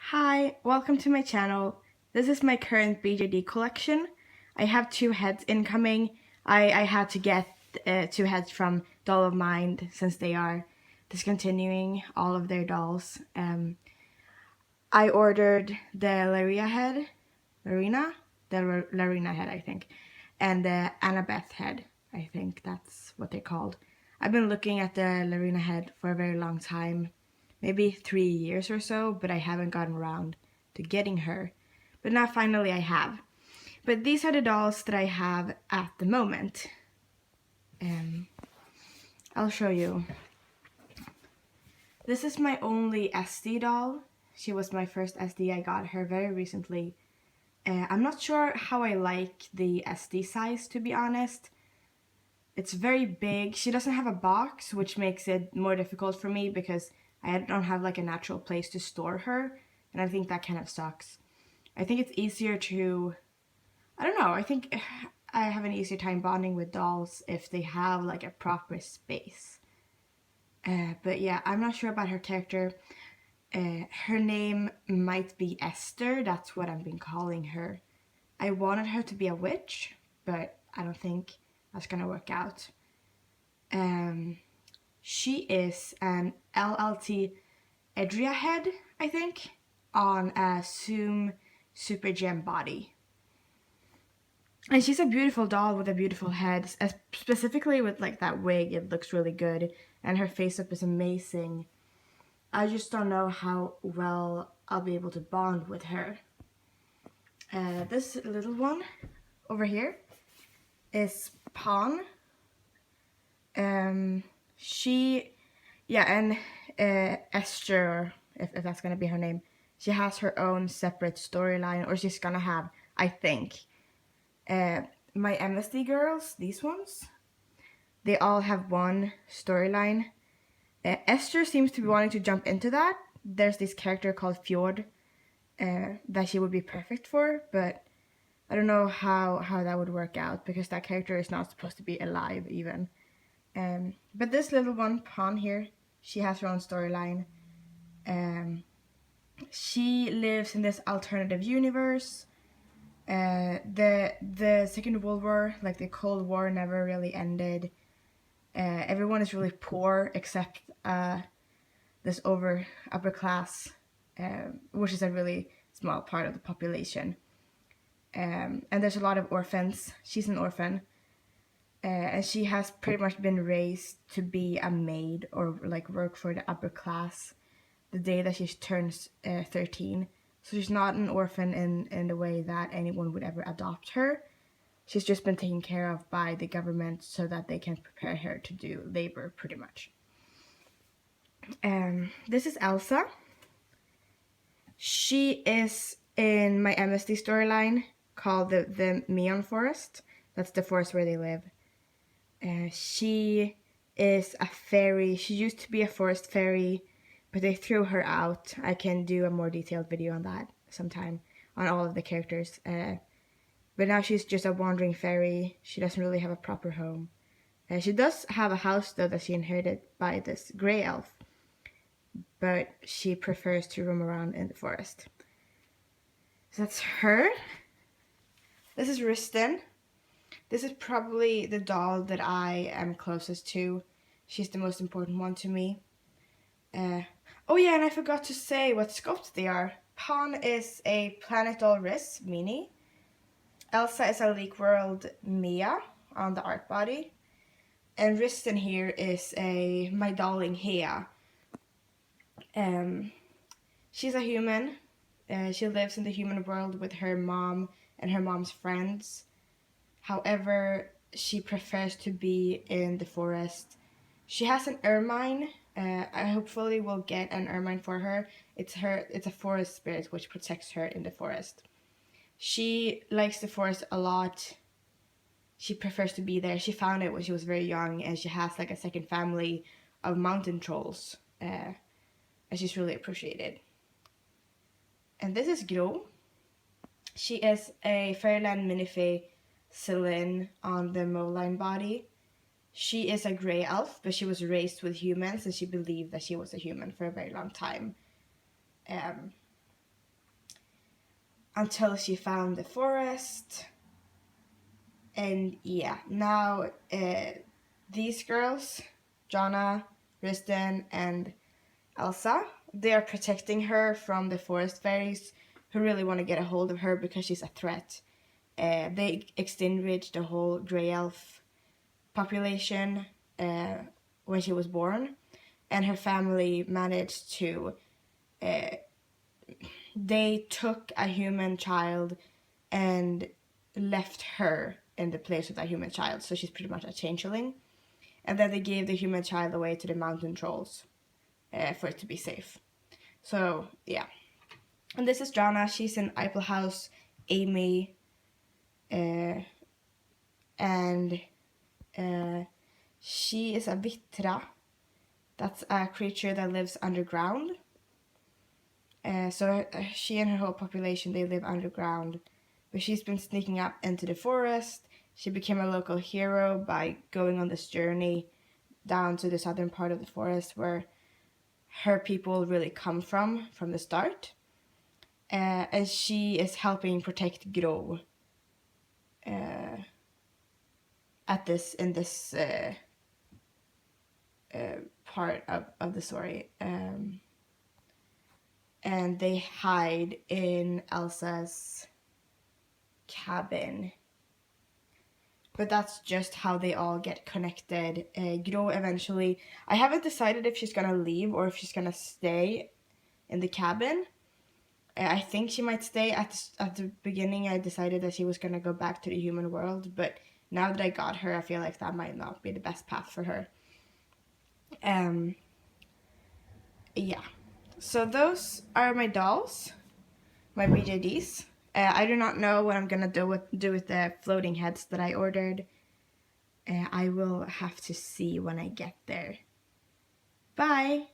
Hi, welcome to my channel. This is my current BJD collection. I have 2 heads incoming. I had to get 2 heads from Doll of Mind since they are discontinuing all of their dolls. I ordered the Larina head I think, and the Annabeth head, I think that's what they're called. I've been looking at the Larina head for a very long time, maybe 3 years or so, but I haven't gotten around to getting her. But now finally I have. But these are the dolls that I have at the moment. I'll show you. This is my only SD doll. She was my first SD. I got her very recently. I'm not sure how I like the SD size, to be honest. It's very big. She doesn't have a box, which makes it more difficult for me because I don't have like a natural place to store her, and I think that kind of sucks. I think it's easier to, I don't know, I think I have an easier time bonding with dolls if they have like a proper space. But yeah, I'm not sure about her character. Her name might be Esther, that's what I've been calling her. I wanted her to be a witch, but I don't think that's gonna work out. She is an LLT Edria head, I think, on a Soom Super Gem body. And she's a beautiful doll with a beautiful head, specifically with like that wig, it looks really good, and her face up is amazing. I just don't know how well I'll be able to bond with her. This little one over here is Pong. Esther, if that's gonna be her name, she has her own separate storyline, or she's gonna have, I think. My MSD girls, these ones, they all have one storyline. Esther seems to be wanting to jump into that. There's this character called Fjord that she would be perfect for, but I don't know how that would work out because that character is not supposed to be alive even. But this little one, Pong here, she has her own storyline. She lives in this alternative universe. The Second World War, like the Cold War, never really ended. Everyone is really poor except this upper class, which is a really small part of the population. And there's a lot of orphans. She's an orphan. And she has pretty much been raised to be a maid or like work for the upper class the day that she turns 13. So she's not an orphan in the way that anyone would ever adopt her. She's just been taken care of by the government so that they can prepare her to do labor, pretty much. This is Elsa. She is in my MSD storyline called the Meon Forest. That's the forest where they live. She is a fairy. She used to be a forest fairy, but they threw her out. I can do a more detailed video on that sometime, on all of the characters. But now she's just a wandering fairy. She doesn't really have a proper home. She does have a house, though, that she inherited by this grey elf, but she prefers to roam around in the forest. So that's her. This is Risten. This is probably the doll that I am closest to. She's the most important one to me. Oh yeah, and I forgot to say what sculpts they are. Pong is a Planetdoll Mini. Elsa is a Leekeworld Mia on the art body. And Risten here is a Mydolling HeeAh. She's a human. She lives in the human world with her mom and her mom's friends. However, she prefers to be in the forest. She has an ermine. I hopefully will get an ermine for her. It's a forest spirit which protects her in the forest. She likes the forest a lot. She prefers to be there. She found it when she was very young, and she has like a second family of mountain trolls. And she's really appreciated. And this is Gro. She is a Fairyland Minifee Celine on the Mydolling body. She is a grey elf, but she was raised with humans, and she believed that she was a human for a very long time. until she found the forest. And yeah, now these girls, Jonna, Risten, and Elsa, they are protecting her from the forest fairies who really want to get a hold of her because she's a threat. They extinguished the whole grey elf population when she was born, and her family managed to they took a human child and left her in the place of that human child, so she's pretty much a changeling. And then they gave the human child away to the mountain trolls for it to be safe. So yeah, and this is Jonna. She's in Iplehouse Amy, and she is a vitra. That's a creature that lives underground. So she and her whole population, they live underground. But she's been sneaking up into the forest. She became a local hero by going on this journey down to the southern part of the forest where her people really come from the start. And she is helping protect Grå in this part of the story. And they hide in Elsa's cabin. But that's just how they all get connected. Grå eventually... I haven't decided if she's gonna leave or if she's gonna stay in the cabin. I think she might stay. At the beginning, I decided that she was gonna go back to the human world. But now that I got her, I feel like that might not be the best path for her. Yeah. So those are my dolls, my BJDs. I do not know what I'm gonna do with the floating heads that I ordered. I will have to see when I get there. Bye!